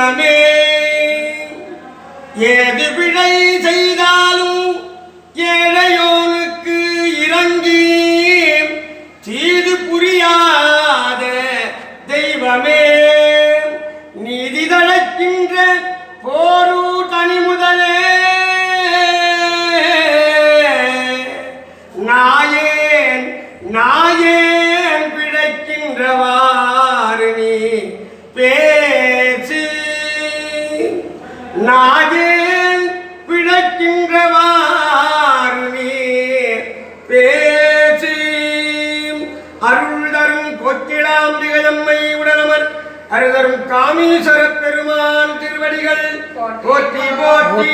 தெய்வமே ஏது பிழை செய்தாலும் ஏழையோனுக்கு இறங்கி தீது புரியாத தெய்வமே நீதி தழைக்கின்ற போரு தனி முதலே நாயேன் நாயேன் பிழைக்கின்றவாறு நீ பேச்சு நாயேன் பிழைக்கின்றவாறு நீ பேச்சு அருள் தரும் கொத்திடாம்பிகை உடனமர் அருதரும் காமீஸ்வர பெருமான் திருவடிகள் போற்றி போற்றி.